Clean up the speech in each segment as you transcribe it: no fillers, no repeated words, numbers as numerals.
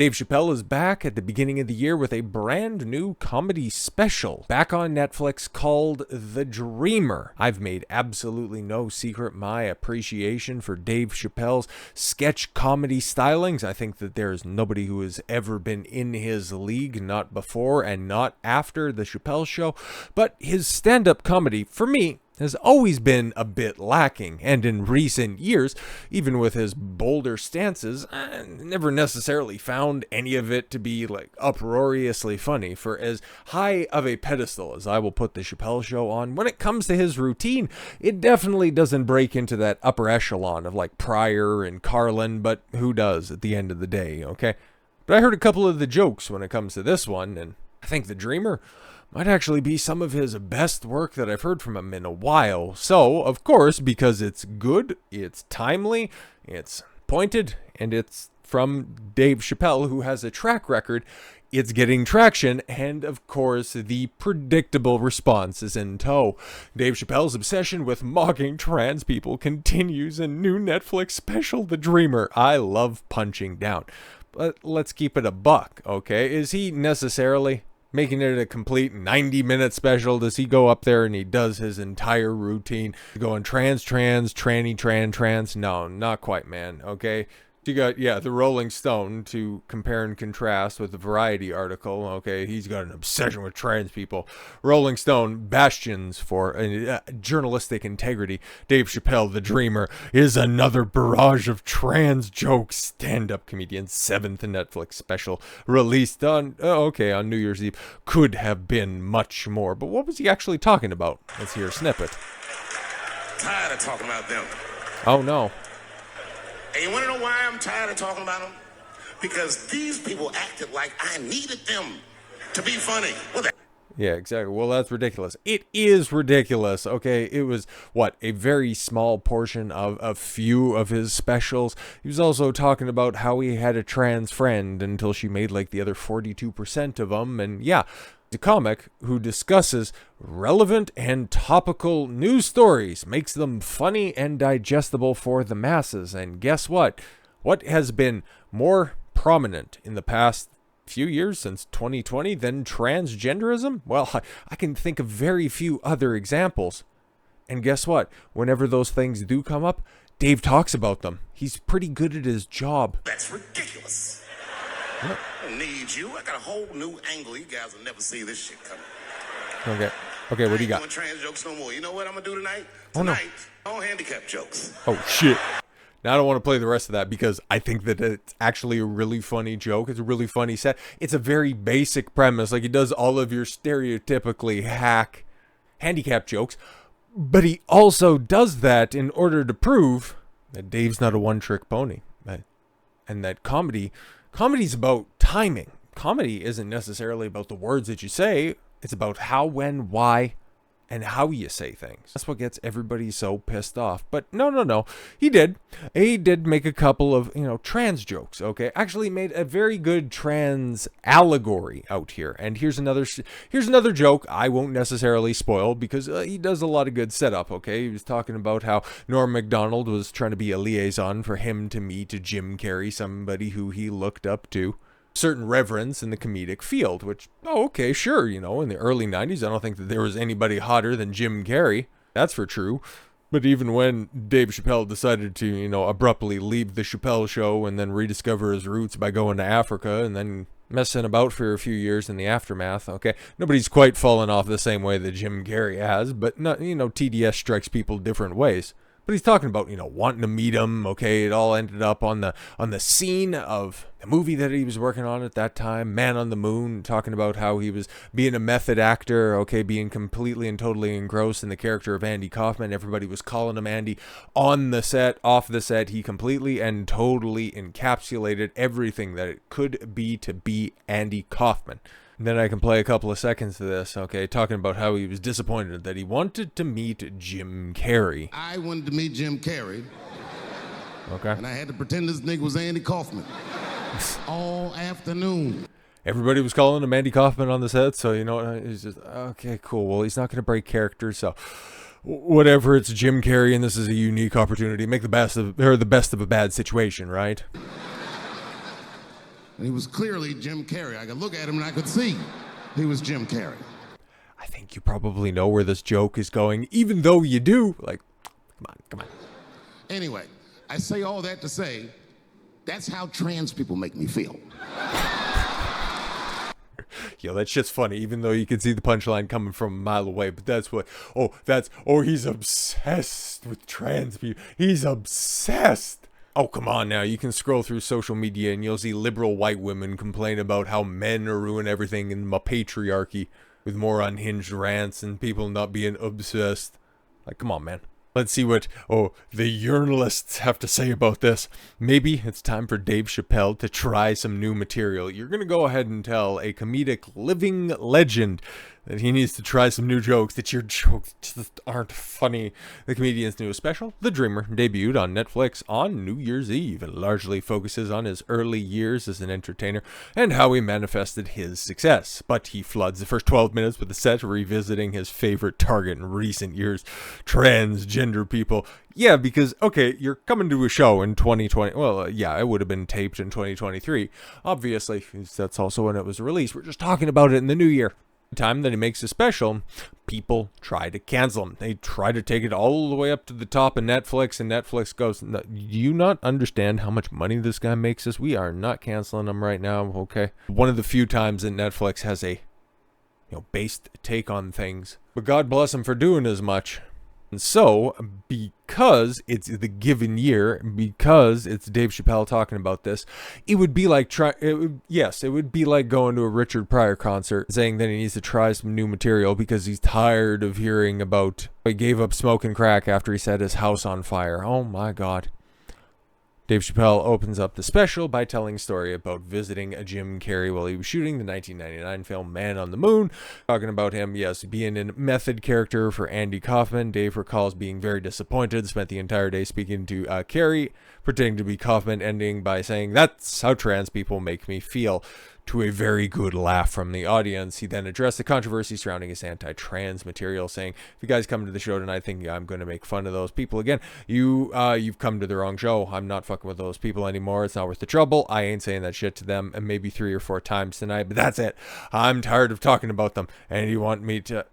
Dave Chappelle is back at the beginning of the year with a brand new comedy special back on Netflix called The Dreamer. I've made absolutely no secret my appreciation for Dave Chappelle's sketch comedy stylings. I think that there's nobody who has ever been in his league, not before and not after the Chappelle Show. But his stand-up comedy, for me, has always been a bit lacking, and in recent years, even with his bolder stances, I never necessarily found any of it to be like uproariously funny. For as high of a pedestal as I will put the Chappelle Show on, when it comes to his routine, it definitely doesn't break into that upper echelon of like Pryor and Carlin, but who does at the end of the day, okay? But I heard a couple of the jokes when it comes to this one, and I think The Dreamer might actually be some of his best work that I've heard from him in a while. So, of course, because it's good, it's timely, it's pointed, and it's from Dave Chappelle, who has a track record, it's getting traction, and of course, the predictable response is in tow. Dave Chappelle's obsession with mocking trans people continues in new Netflix special, The Dreamer. I love punching down. But let's keep it a buck, okay? Is he necessarily making it a complete 90-minute special? Does he go up there and he does his entire routine going trans, tranny, trans? No, not quite, man, okay? You got, the Rolling Stone to compare and contrast with the Variety article, okay? He's got an obsession with trans people. Rolling Stone, bastions for journalistic integrity. Dave Chappelle, The Dreamer, is another barrage of trans jokes. Stand-up comedian, 7th Netflix special, released on New Year's Eve. Could have been much more, but what was he actually talking about? Let's hear a snippet. Tired of talking about them. Oh, no. And you want to know why I'm tired of talking about them? Because these people acted like I needed them to be funny. Yeah, exactly. Well, that's ridiculous. It is ridiculous. Okay, it was, a very small portion of a few of his specials. He was also talking about how he had a trans friend until she made like the other 42% of them. And yeah, the comic who discusses relevant and topical news stories, makes them funny and digestible for the masses. And guess what? What has been more prominent in the past few years since 2020 than transgenderism? Well, I can think of very few other examples. And guess what? Whenever those things do come up, Dave talks about them. He's pretty good at his job. That's ridiculous. What? I don't need you. I got a whole new angle. You guys will never see this shit coming. Okay, what do you got? I ain't doing trans jokes no more. You know what I'm gonna do tonight? Oh, no. All handicap jokes. Oh, shit. Now, I don't want to play the rest of that because I think that it's actually a really funny joke. It's a really funny set. It's a very basic premise. Like, he does all of your stereotypically hack handicap jokes, but he also does that in order to prove that Dave's not a one-trick pony. And that comedy's about timing. Comedy isn't necessarily about the words that you say. It's about how, when, why, and how you say things. That's what gets everybody so pissed off. But no. He did make a couple of, trans jokes, okay? Actually made a very good trans allegory out here. And here's another joke I won't necessarily spoil because he does a lot of good setup, okay? He was talking about how Norm Macdonald was trying to be a liaison for him to meet Jim Carrey, somebody who he looked up to. Certain reverence in the comedic field, which, okay, sure, in the early 90s, I don't think that there was anybody hotter than Jim Carrey. That's for true. But even when Dave Chappelle decided to, abruptly leave the Chappelle Show and then rediscover his roots by going to Africa and then messing about for a few years in the aftermath, okay, nobody's quite fallen off the same way that Jim Carrey has, but, TDS strikes people different ways. But he's talking about, wanting to meet him, okay? It all ended up on the scene of the movie that he was working on at that time, Man on the Moon, talking about how he was being a method actor, okay, being completely and totally engrossed in the character of Andy Kaufman. Everybody was calling him Andy on the set, off the set. He completely and totally encapsulated everything that it could be to be Andy Kaufman. And then I can play a couple of seconds of this, okay, talking about how he was disappointed that he wanted to meet Jim Carrey. I wanted to meet Jim Carrey. Okay. And I had to pretend this nigga was Andy Kaufman. All afternoon. Everybody was calling him Andy Kaufman on the set, so he's just, okay, cool. Well, he's not going to break character, so whatever, it's Jim Carrey, and this is a unique opportunity. Make the best of a bad situation, right? And he was clearly Jim Carrey. I could look at him and I could see he was Jim Carrey. I think you probably know where this joke is going, even though you do. Like, come on. Anyway, I say all that to say, that's how trans people make me feel. Yo, that shit's funny, even though you can see the punchline coming from a mile away. But that's what, he's obsessed with trans people. He's obsessed. Oh, come on now. You can scroll through social media and you'll see liberal white women complain about how men are ruining everything in my patriarchy with more unhinged rants and people not being obsessed. Like, come on, man. Let's see what, the urinalists have to say about this. Maybe it's time for Dave Chappelle to try some new material. You're going to go ahead and tell a comedic living legend that he needs to try some new jokes, that your jokes just aren't funny. The comedian's newest special, The Dreamer, debuted on Netflix on New Year's Eve. It largely focuses on his early years as an entertainer and how he manifested his success. But he floods the first 12 minutes with a set revisiting his favorite target in recent years, transgender people. Yeah, because, okay, you're coming to a show in 2020. Well, yeah, it would have been taped in 2023. Obviously, that's also when it was released. We're just talking about it in the new year. The time that he makes a special, people try to cancel him. They try to take it all the way up to the top of Netflix, and Netflix goes, "Do you not understand how much money this guy makes us? We are not canceling him right now, okay?" One of the few times that Netflix has a, based take on things. But God bless him for doing as much. And so, because it's the given year, because it's Dave Chappelle talking about this, it would be like it would be like going to a Richard Pryor concert, saying that he needs to try some new material because he's tired of hearing about he gave up smoking crack after he set his house on fire. Oh my God. Dave Chappelle opens up the special by telling a story about visiting a Jim Carrey while he was shooting the 1999 film Man on the Moon. Talking about him, yes, being a method character for Andy Kaufman. Dave recalls being very disappointed, spent the entire day speaking to Carrey, pretending to be Kaufman, ending by saying, "That's how trans people make me feel," to a very good laugh from the audience. He then addressed the controversy surrounding his anti-trans material, saying, "If you guys come to the show tonight thinking I'm going to make fun of those people again, you've come to the wrong show. I'm not fucking with those people anymore. It's not worth the trouble. I ain't saying that shit to them, and maybe 3 or 4 times tonight, but that's it. I'm tired of talking about them." And you want me to...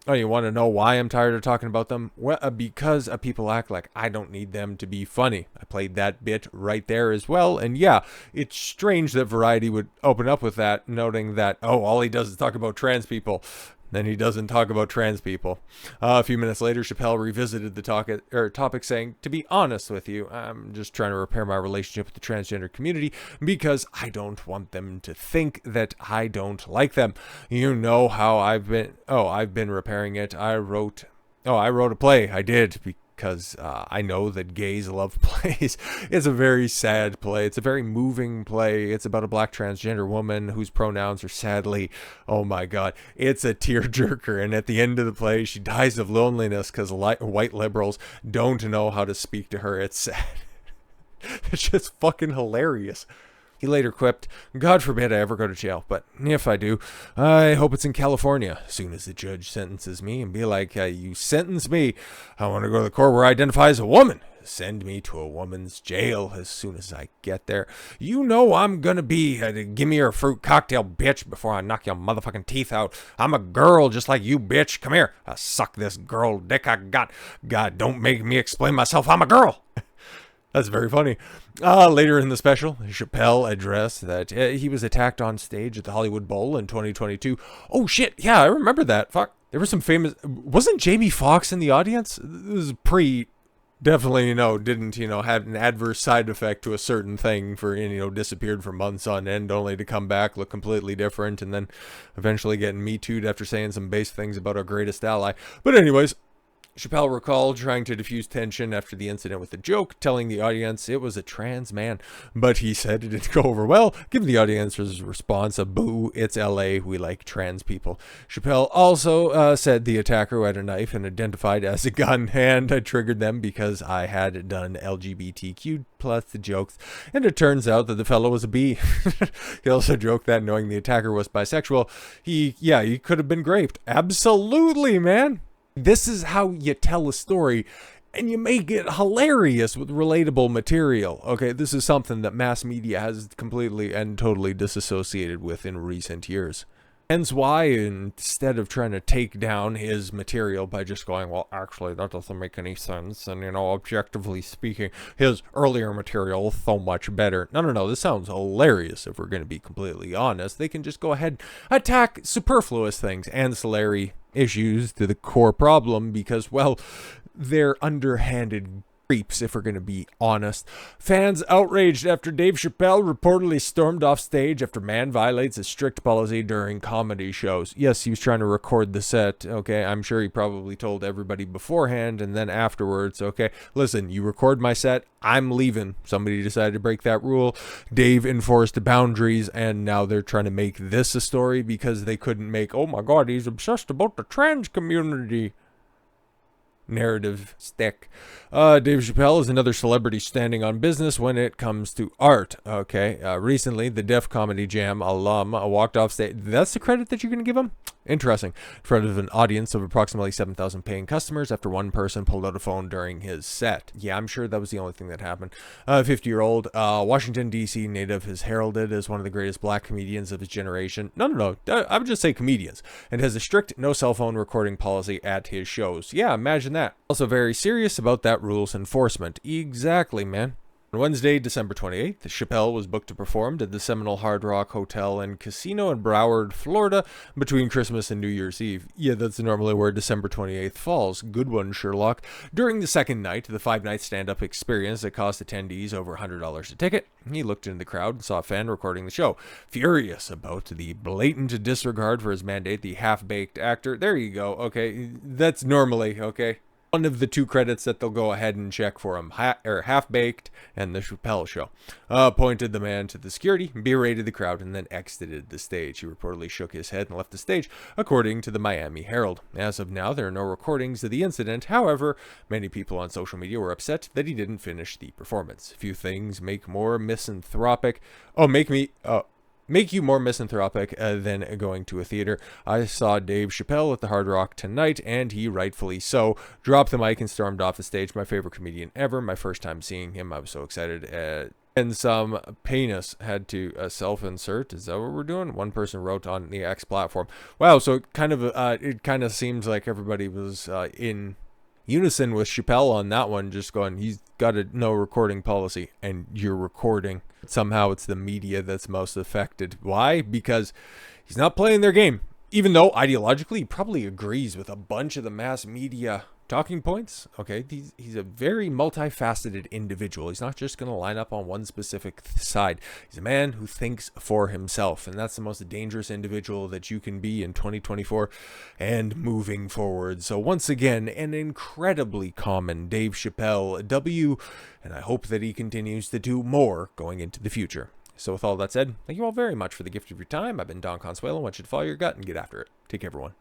Oh, you want to know why I'm tired of talking about them? Well, because people act like I don't need them to be funny. I played that bit right there as well. And yeah, it's strange that Variety would open up with that, noting that, all he does is talk about trans people. Then he doesn't talk about trans people. A few minutes later, Chappelle revisited the topic, saying, "To be honest with you, I'm just trying to repair my relationship with the transgender community because I don't want them to think that I don't like them. You know how I've been repairing it. I wrote a play. I did because I know that gays love plays. It's a very sad play. It's a very moving play. It's about a black transgender woman whose pronouns are sadly, oh my God, it's a tearjerker. And at the end of the play, she dies of loneliness because white liberals don't know how to speak to her. It's sad. It's just fucking hilarious. He later quipped, "God forbid I ever go to jail, but if I do, I hope it's in California. As soon as the judge sentences me and be like, you sentence me, I want to go to the court where I identify as a woman. Send me to a woman's jail as soon as I get there. You know I'm gonna be, give me your fruit cocktail, bitch, before I knock your motherfucking teeth out. I'm a girl just like you, bitch. Come here. I suck this girl dick I got. God, don't make me explain myself. I'm a girl." That's very funny. Later in the special, Chappelle addressed that he was attacked on stage at the Hollywood Bowl in 2022. Oh shit, yeah, I remember that. Fuck. There were some famous... Wasn't Jamie Foxx in the audience? This was definitely, didn't, have an adverse side effect to a certain thing for, disappeared for months on end only to come back, look completely different, and then eventually getting Me Too'd after saying some base things about our greatest ally. But anyways... Chappelle recalled trying to diffuse tension after the incident with a joke, telling the audience it was a trans man. But he said it didn't go over well, giving the audience's response a boo, it's LA, we like trans people. Chappelle also said the attacker had a knife and identified as a gun, and I triggered them because I had done LGBTQ plus the jokes, and it turns out that the fellow was a B. He also joked that knowing the attacker was bisexual, he could have been raped. Absolutely, man. This is how you tell a story. and you make it hilarious with relatable material. Okay, this is something that mass media has completely and totally disassociated with in recent years. Hence why, instead of trying to take down his material by just going, well, actually, that doesn't make any sense, and, objectively speaking, his earlier material is so much better. No, this sounds hilarious if we're going to be completely honest. They can just go ahead and attack superfluous things, ancillary issues to the core problem, because, well, they're underhanded creeps, if we're going to be honest. Fans outraged after Dave Chappelle reportedly stormed off stage after man violates a strict policy during comedy shows. Yes, he was trying to record the set, okay? I'm sure he probably told everybody beforehand and then afterwards, okay? Listen, you record my set, I'm leaving. Somebody decided to break that rule. Dave enforced boundaries, and now they're trying to make this a story because they couldn't make, oh my god, he's obsessed about the trans community narrative stick. Dave Chappelle is another celebrity standing on business when it comes to art. Okay, recently the Def Comedy Jam alum walked off stage. That's the credit that you're going to give him? Interesting. In front of an audience of approximately 7,000 paying customers after one person pulled out a phone during his set. Yeah, I'm sure that was the only thing that happened. 50-year-old Washington, D.C. native is heralded as one of the greatest black comedians of his generation. No. I would just say comedians. And has a strict no cell phone recording policy at his shows. Yeah, imagine that. Also very serious about that rules enforcement. Exactly, man. On Wednesday, December 28th, Chappelle was booked to perform at the Seminole Hard Rock Hotel and Casino in Broward, Florida, between Christmas and New Year's Eve. Yeah, that's normally where December 28th falls. Good one, Sherlock. During the second night, the 5-night stand-up experience that cost attendees over $100 a ticket, he looked into the crowd and saw a fan recording the show. Furious about the blatant disregard for his mandate, the half-baked actor. There you go, okay? That's normally, okay? One of the two credits that they'll go ahead and check for him, Half-Baked and The Chappelle Show. Pointed the man to the security, berated the crowd, and then exited the stage. He reportedly shook his head and left the stage, according to the Miami Herald. As of now, there are no recordings of the incident. However, many people on social media were upset that he didn't finish the performance. Few things make you more misanthropic than going to a theater. I saw Dave Chappelle at the Hard Rock tonight, and he rightfully so dropped the mic and stormed off the stage. My favorite comedian ever. My first time seeing him, I was so excited. And some penis had to self-insert. Is that what we're doing? One person wrote on the X platform. Wow, so it kind of seems like everybody was in unison with Chappelle on that one, just going, he's got a no recording policy, and you're recording. Somehow it's the media that's most affected. Why? Because he's not playing their game. Even though ideologically he probably agrees with a bunch of the mass media talking points. Okay, he's a very multifaceted individual. He's not just going to line up on one specific side. He's a man who thinks for himself, and that's the most dangerous individual that you can be in 2024 and moving forward. So once again, an incredibly common Dave Chappelle W, and I hope that he continues to do more going into the future. So with all that said, thank you all very much for the gift of your time. I've been Don Consuelo. I want you to follow your gut and get after it. Take care, everyone.